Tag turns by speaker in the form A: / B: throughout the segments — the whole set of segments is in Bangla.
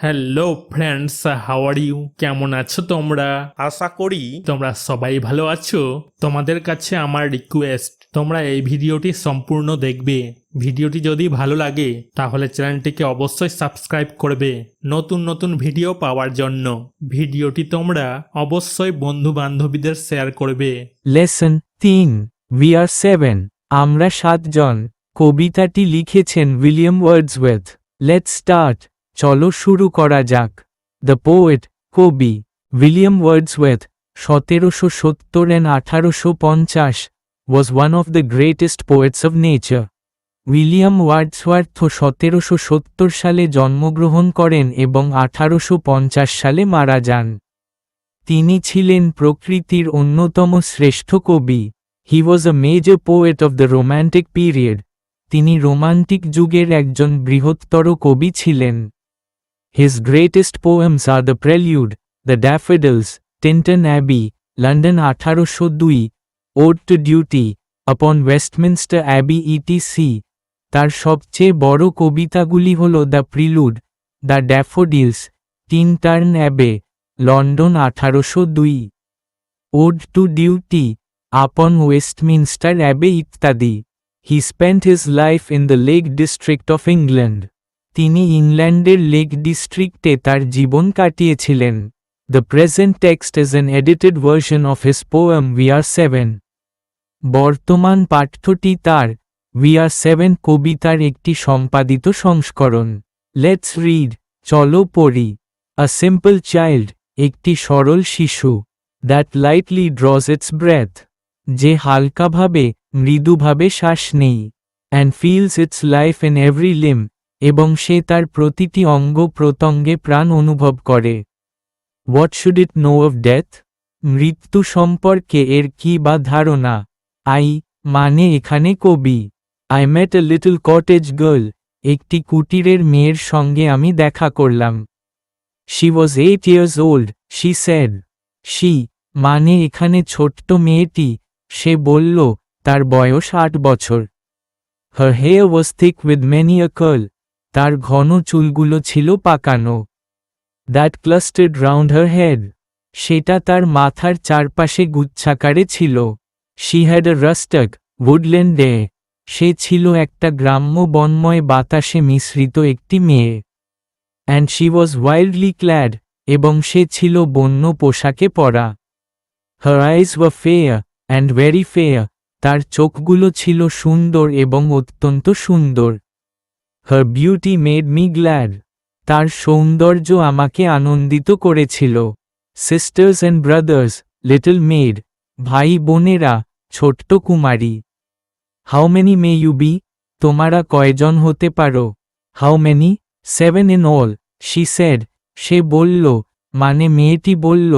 A: Hello friends, how are you? কেমন আছো তোমরা?
B: আশা করি
A: তোমরা সবাই ভালো আছো। তোমাদের কাছে আমার রিকোয়েস্ট, তোমরা এই ভিডিওটি সম্পূর্ণ দেখবে। ভিডিওটি যদি ভালো লাগে তাহলে চ্যানেলটিকে অবশ্যই সাবস্ক্রাইব করবে নতুন নতুন ভিডিও পাওয়ার জন্য। ভিডিওটি তোমরা অবশ্যই বন্ধু বান্ধবীদের শেয়ার করবে।
C: লেসন 3 উই আর 7 আমরা 7 জন। কবিতাটি লিখেছেন উইলিয়াম ওয়ার্ডসওয়ার্থ। লেটস স্টার্ট, চলো শুরু করা যাক। দ্য পোয়েট, কবি William Wordsworth 1770 and 1850 was one of the greatest poets of nature. William Wordsworth 1770 সালে জন্মগ্রহণ করেন এবং 1850 সালে মারা যান। তিনি ছিলেন প্রকৃতির অন্যতম শ্রেষ্ঠ কবি। He was a major poet of the romantic period. তিনি রোমান্টিক যুগের একজন বৃহত্তর কবি ছিলেন। His greatest poems are the Prelude, the Daffodils, Tintern Abbey, London 1802, Ode to Duty, upon Westminster Abbey etc. তার সবচেয়ে বড় কবিতাগুলি হল the Prelude, the Daffodils, Tintern Abbey, London 1802, Ode to Duty, upon Westminster Abbey ইত্যাদি। He spent his life in the Lake District of England. তিনি ইংল্যান্ডের লেক ডিস্ট্রিক্টে তার জীবন কাটিয়েছিলেন। The present text is an edited version of his poem we are 7। বর্তমান পাঠ্যটি তার উই আর 7 কবিতার একটি সম্পাদিত সংস্করণ। লেটস রিড, চলো পড়ি। আ সিম্পল চাইল্ড, একটি সরল শিশু। That lightly draws its breath, যে হালকাভাবে মৃদুভাবে শ্বাস নেই। And feels its life in every limb, এবং সে তার প্রতিটি অঙ্গ প্রত্যঙ্গে প্রাণ অনুভব করে। What should it know of death? মৃত্যু সম্পর্কে এর কি বা ধারণা? আই মানে এখানে কবি। I met a little cottage girl, একটি কুটিরের মেয়ের সঙ্গে আমি দেখা করলাম। She was 8 years old, she said. She মানে এখানে ছোট্ট মেয়েটি, সে বলল তার বয়স 8 বছর। Her hair was thick with many a curl, তার ঘন চুলগুলো ছিল পাকানো। That clustered round her head, সেটা তার মাথার চারপাশে গুচ্ছাকারে ছিল। She had a rustic woodland day, সে ছিল একটা গ্রাম্য বনময় বাতাসে মিশ্রিত একটি মেয়ে। And she was wildly clad, এবং সে ছিল বন্য পোশাকে পরা। Her eyes were fair and very fair, তার চোখগুলো ছিল সুন্দর এবং অত্যন্ত সুন্দর। Her beauty made me glad, তার সৌন্দর্য আমাকে আনন্দিত করেছিল। Sisters and brothers, little maid, ভাই বোনেরা, ছোট্ট কুমারী। How many may you be, তোমারা কয়জন হতে পারো? How many? 7 in all, she said, সে বলল, মানে মেয়েটি বলল,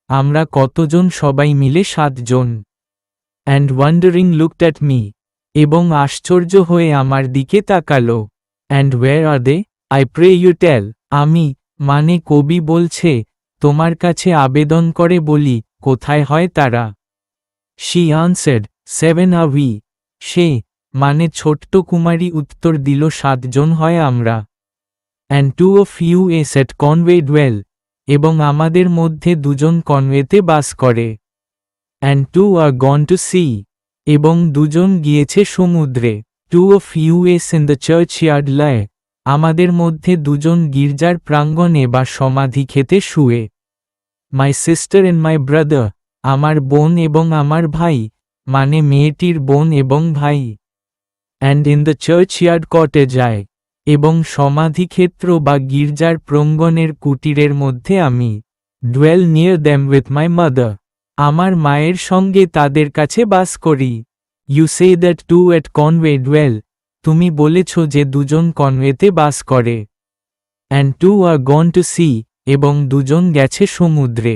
C: আমরা কতজন? সবাই মিলে 7 জন। And wondering looked at me, এবং আশ্চর্য হয়ে আমার দিকে তাকালো। And where are they? I pray you tell, আমি মানে কবি বলছে, তোমার কাছে আবেদন করে বলি, কোথায় হয় তারা? শি আনসার্ড, 7 are we, সে মানে ছোট্ট কুমারী উত্তর দিল, 7 জন হয় আমরা। And 2 of you is at Conway dwell, এবং আমাদের মধ্যে 2 জন কনওয়েতে বাস করে। And 2 are gone to sea, এবং 2 জন গিয়েছে সমুদ্রে। 2 of you is in the churchyard lie, আমাদের মধ্যে 2 জন গির্জার প্রাঙ্গণে বা সমাধি খেতে শুয়ে। My sister and my brother, আমার বোন এবং আমার ভাই, মানে মেয়েটির বোন এবং ভাই। And in the churchyard cottage I, এবং সমাধিক্ষেত্র বা গির্জার প্রাঙ্গণের কুটিরের মধ্যে আমি। Dwell near them with my mother, আমার মায়ের সঙ্গে তাদের কাছে বাস করি। You say that 2 at Conway dwell, তুমি বলেছ যে 2 জন কনওয়েতে বাস করে। And 2 are gone to sea, এবং 2 জন গেছে সমুদ্রে।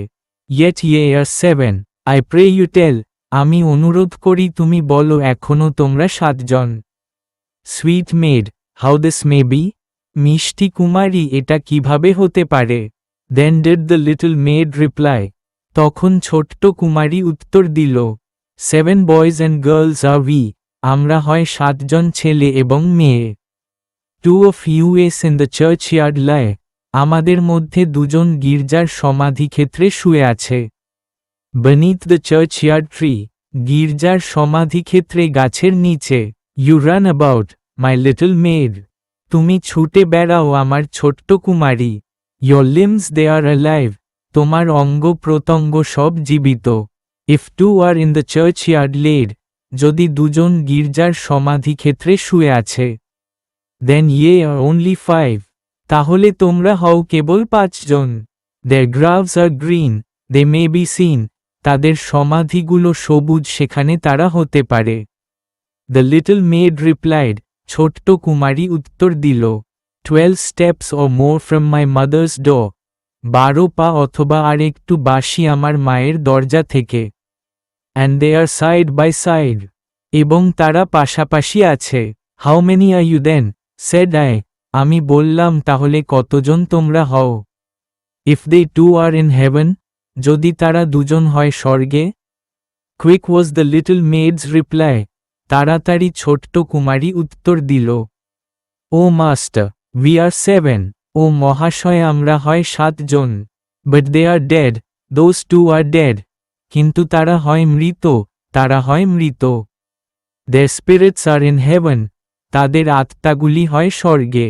C: Yet ye are 7, I pray you tell, আমি অনুরোধ করি তুমি বলো এখনও তোমরা 7 জন। Sweet maid, how this may be, মিষ্টি কুমারী এটা কিভাবে হতে পারে? Then did the little maid reply, তখন ছোট্ট কুমারী উত্তর দিল, 7 boys and girls are we, আমরা হয় 7 জন ছেলে এবং মেয়ে। 2 of you is in the churchyard lie, আমাদের মধ্যে দুজন গির্জার সমাধিক্ষেত্রে শুয়ে আছে। Beneath the churchyard tree, গির্জার সমাধিক্ষেত্রে গাছের নিচে। You run about, my little maid. তুমি ছুটে বেড়াও আমার ছোট্ট কুমারী। Your limbs they are alive, তোমার অঙ্গ প্রত্যঙ্গ সব জীবিত। If two are in the churchyard laid, যদি দুজন গির্জার সমাধিক্ষেত্রে শুয়ে আছে। Then ye are only 5, তাহলে তোমরা হও কেবল 5 জন। Their graves are green, they may be seen, তাদের সমাধিগুলো সবুজ সেখানে তারা হতে পারে। The little maid replied, ছোট্ট কুমারী উত্তর দিল, 12 steps or more from my mother's door, 12 পা অথবা আর একটু বাসি আমার মায়ের দরজা থেকে। And they are side by side, এবং তারা পাশাপাশি আছে। How many are you then? said I, আমি বললাম তাহলে কতজন তোমরা হও? If they two are in heaven, যদি তারা দুজন হয় স্বর্গে? Quick was the little maid's reply, তাড়াতাড়ি ছোট্ট কুমারী উত্তর দিল, ও মাস্টার, we are 7, ও মহাশয় আমরা হয় 7 জন। But they are dead, those two are dead, কিন্তু তারা হয় মৃত, তারা হয় মৃত। Their spirits are in heaven, তাদের আত্মাগুলি হয় স্বর্গে।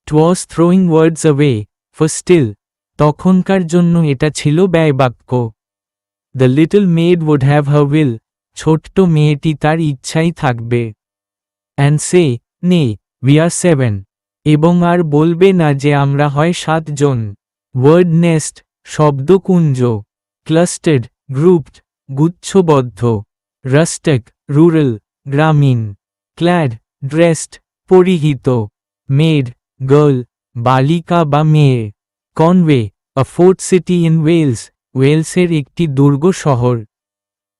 C: 'Twas throwing words away, for still, তখনকার জন্য এটা ছিল ব্যয়বাক্য। The little maid would have her will, ছোট্ট মেয়েটি তার ইচ্ছাই থাকবে। And say, nay, we are 7, এবং আর বলবে না যে আমরা হয় 7 জন। Word nest, শব্দকুঞ্জ। Clustered, grouped, গুচ্ছবদ্ধ। Rustic, rural, গ্রামীণ। Clad, dressed, পরিহিত। Maid, girl, বালিকা বা মেয়ে। Conway, a fort city in Wales, ওয়েলসের একটি দুর্গ শহর।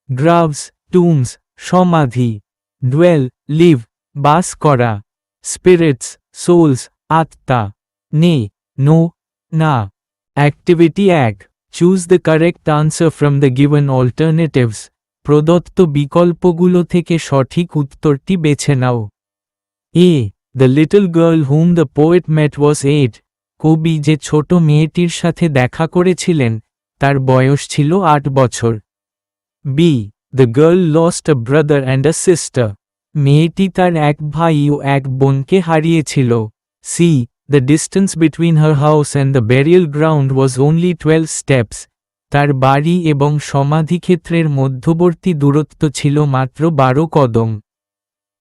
C: Graves, tombs, সমাধি। Dwell, live, বাস করা। Spirits, souls, আত্মা। Nay, no, না। Activity 1, choose the correct answer from the given alternatives, প্রদত্ত বিকল্পগুলো থেকে সঠিক উত্তরটি বেছে নাও। A, the little girl whom the poet met was 8, কবি যে ছোট মেয়েটির সাথে দেখা করেছিলেন তার বয়স ছিল 8 বছর। B, the girl lost a brother and a sister, মেয়েটি তার এক ভাই ও এক বোনকে হারিয়েছিল। C, the distance between her house and the burial ground was only 12 steps, তার বাড়ি এবং সমাধিক্ষেত্রের মধ্যবর্তী দূরত্ব ছিল মাত্র 12 কদম।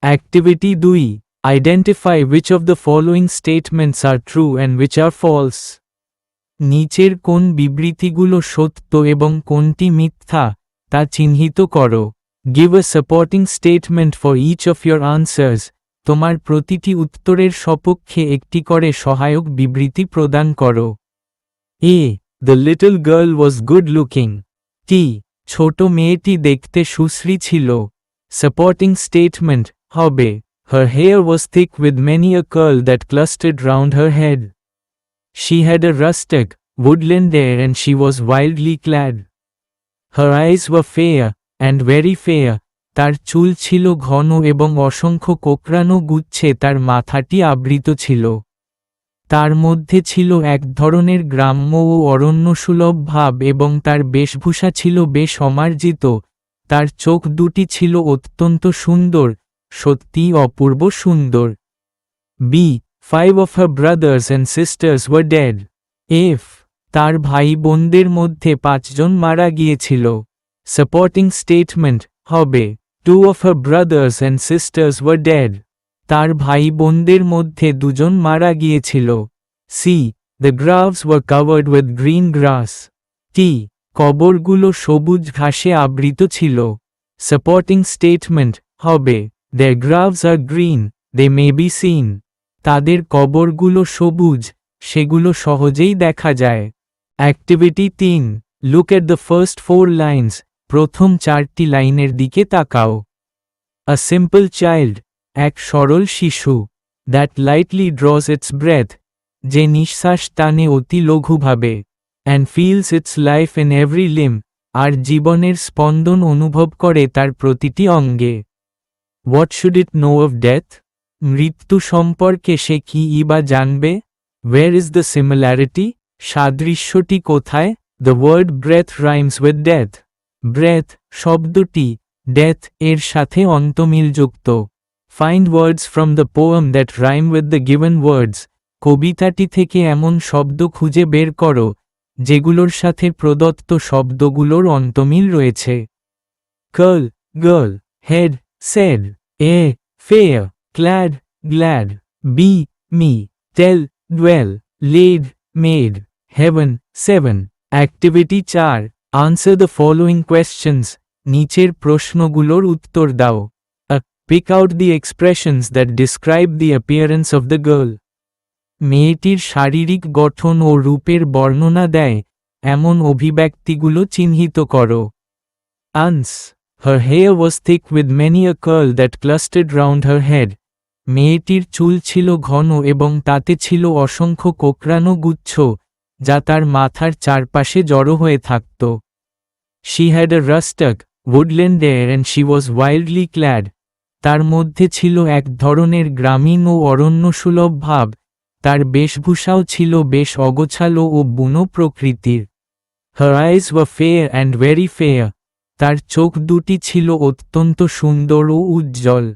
C: Activity 2, identify which of the following statements are true and which are false. নিচের কোন বিবৃতিগুলো সত্য এবং কোনটি মিথ্যা তা চিহ্নিত করো। Give a supporting statement for each of your answers, তোমার প্রতিটি উত্তরের সপক্ষে একটি করে সহায়ক বিবৃতি প্রদান করো। A, the little girl was good looking. T, ছোট মেয়েটি দেখতে সুশ্রী ছিল। Supporting statement হবে, her hair was thick with many a curl that clustered round her head. She had a rustic, woodland air and she was wildly clad. Her eyes were fair, and very fair, তার চুল ছিল ঘন এবং অসংখ্য কোঁকড়ানো গুচ্ছে তার মাথাটি আবৃত ছিল। তার মধ্যে ছিল এক ধরনের গ্রাম্য ও অরণ্যসুলভ ভাব এবং তার বেশভূষা ছিল বেশ অমার্জিত, তার চোখ দুটি ছিল অত্যন্ত সুন্দর, সত্যিই অপূর্ব সুন্দর। B, 5 of her brothers and sisters were dead. F, তার ভাই বোনদের মধ্যে 5 জন মারা গিয়েছিল। Supporting statement হবে, 2 of her brothers and sisters were dead. তার ভাই বোনদের মধ্যে 2 জন মারা গিয়েছিল। C, the graves were covered with green grass. T, কবরগুলো সবুজ ঘাসে আবৃত ছিল। Supporting statement হবে, their graves are green, they may be seen. তাদের কবরগুলো সবুজ, সেগুলো সহজেই দেখা যায়। Activity 3, look at the first 4 lines, প্রথম 4টি লাইনের দিকে তাকাও। A simple child, এক সরল শিশু। That lightly draws its breath, যে নিঃশ্বাস টানে অতি লঘুভাবে। And feels its life in every limb, আর জীবনের স্পন্দন অনুভব করে তার প্রতিটি অঙ্গে। What should it know of death? মৃত্যু সম্পর্কে সে কি বা জানবে? Where is the similarity? সাদৃশ্যটি কোথায়? The word breath rhymes with death. Breath শব্দটি death এর সাথে অন্তমিলযুক্ত। Find words from the poem that rhyme with the given words. কবিতাটি থেকে এমন শব্দ খুঁজে বের করো যেগুলোর সাথে প্রদত্ত শব্দগুলোর অন্তমিল রয়েছে। Curl, girl, head, said, a, fair, clad, glad, be, me, tell, dwell, laid, made, heaven, 7. Activity 4. Answer the following questions. নিচের প্রশ্নগুলোর উত্তর দাও। Pick out the expressions that describe the appearance of the girl. মেয়েটির শারীরিক গঠন ও রূপের বর্ণনা দেয় এমন অভিব্যক্তিগুলো চিহ্নিত করো। Ans. Her hair was thick with many a curl that clustered round her head. মেয়েটির চুল ছিল ঘন এবং তাতে ছিল অসংখ্য কোঁকড়ানো গুচ্ছ যা তার মাথার চারপাশে জড়ো হয়ে থাকত। She had a rustic, woodland air and she was wildly clad. তার মধ্যে ছিল এক ধরনের গ্রামীণ ও অরণ্যসুলভ ভাব, তার বেশভূষাও ছিল বেশ অগোছালো ও বুনো প্রকৃতির। Her eyes were fair and very fair. তার চোখ দুটি ছিল অত্যন্ত সুন্দর ও উজ্জ্বল।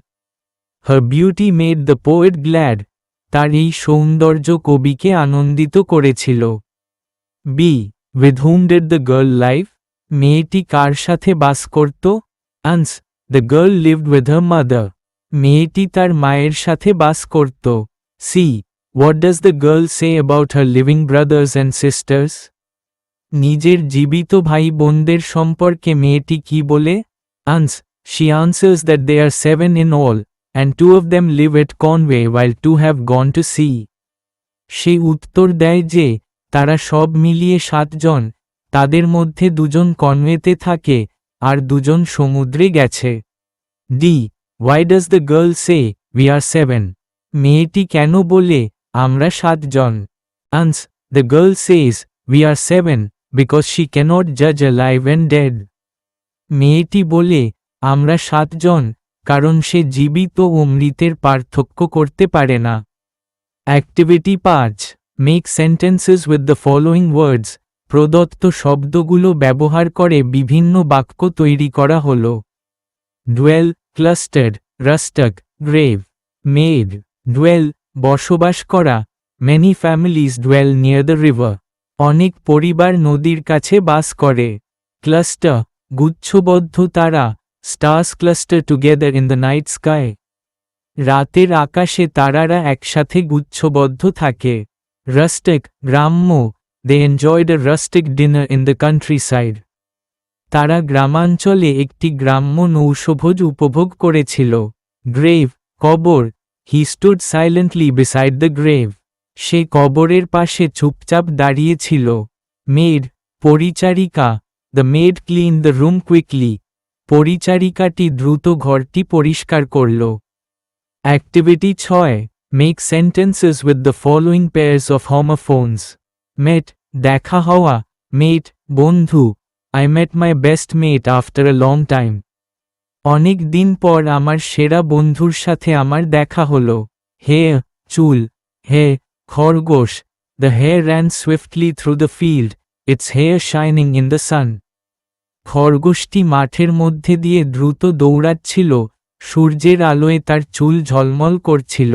C: Her beauty made the poet glad. তার এই সৌন্দর্য কবিকে আনন্দিত করেছিল। B. With whom did the girl live? মেয়েটি কার সাথে বাস করত? Ans. The girl lived with her mother. মেয়েটি তার মায়ের সাথে বাস করত। C. What does the girl say about her living brothers and sisters? নিজের জীবিত ভাই বোনদের সম্পর্কে মেয়েটি কি বলে? Ans. She answers that they are 7 in all, and 2 of them live at Conway while 2 have gone to sea. সে উত্তর দেয় যে তারা সব মিলিয়ে 7 জন, তাদের মধ্যে 2 জন কনওয়েতে থাকে আর 2 জন সমুদ্রে গেছে। D. Why does the girl say, we are 7? মেয়েটি কেন বলে আমরা 7 জন? Ans. The girl says, we are 7, because she cannot judge alive and dead. মেয়েটি বলে আমরা 7 জন কারণ সে জীবিত ও মৃতের পার্থক্য করতে পারে না। Activity 5. Make sentences with the following words. প্রদত্ত শব্দগুলো ব্যবহার করে বিভিন্ন বাক্য তৈরি করা হলো। Dwell, clustered, rustic, grave, made, dwell, বসবাস করা, many families dwell near the river. অনেক পরিবার নদীর কাছে বাস করে। Cluster, গুচ্ছবদ্ধ তারা, stars cluster together in the night sky. রাতের আকাশে তারারা একসাথে গুচ্ছবদ্ধ থাকে। Rustic, গ্রাম্য, they enjoyed a rustic dinner in the countryside. তারা গ্রামাঞ্চলে একটি গ্রাম্য নৈশভোজ উপভোগ করেছিল। Grave, কবর, he stood silently beside the grave. সে কবরের পাশে চুপচাপ দাঁড়িয়েছিল। Maid, পরিচারিকা, the maid cleaned the room quickly. পরিচারিকাটি দ্রুত ঘরটি পরিষ্কার করল। Activity 6. Make sentences with the following pairs of homophones. Met, দেখা হওয়া, mate, বন্ধু, I met my best mate after a long time. অনেক দিন পর আমার সেরা বন্ধুর সাথে আমার দেখা হলো। Hair, চুল, hair, খরগোশ, the hare ran swiftly through the field, its hair shining in the sun. খরগোশটি মাঠের মধ্যে দিয়ে দ্রুত দৌড়াচ্ছিল, সূর্যের আলোয় তার চুল ঝলমল করছিল।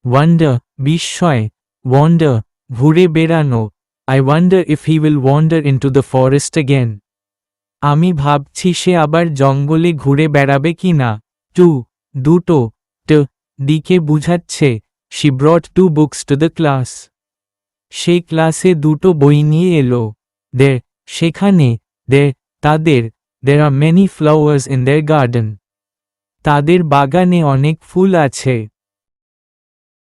C: Wonder, বিস্ময়, wander, ঘুরে বেড়ানো, I wonder if he will wander into the forest again. আমি ভাবছি সে আবার জঙ্গলে ঘুরে বেড়াবে কিনা। 2. দুটো, দিকে বুঝাচ্ছে, she brought 2 books to the class. সে ক্লাসে 2টো বই নিয়ে এলো। There, সেখানে, there, তাদের, there are many flowers in their garden. তাদের বাগানে অনেক ফুল আছে।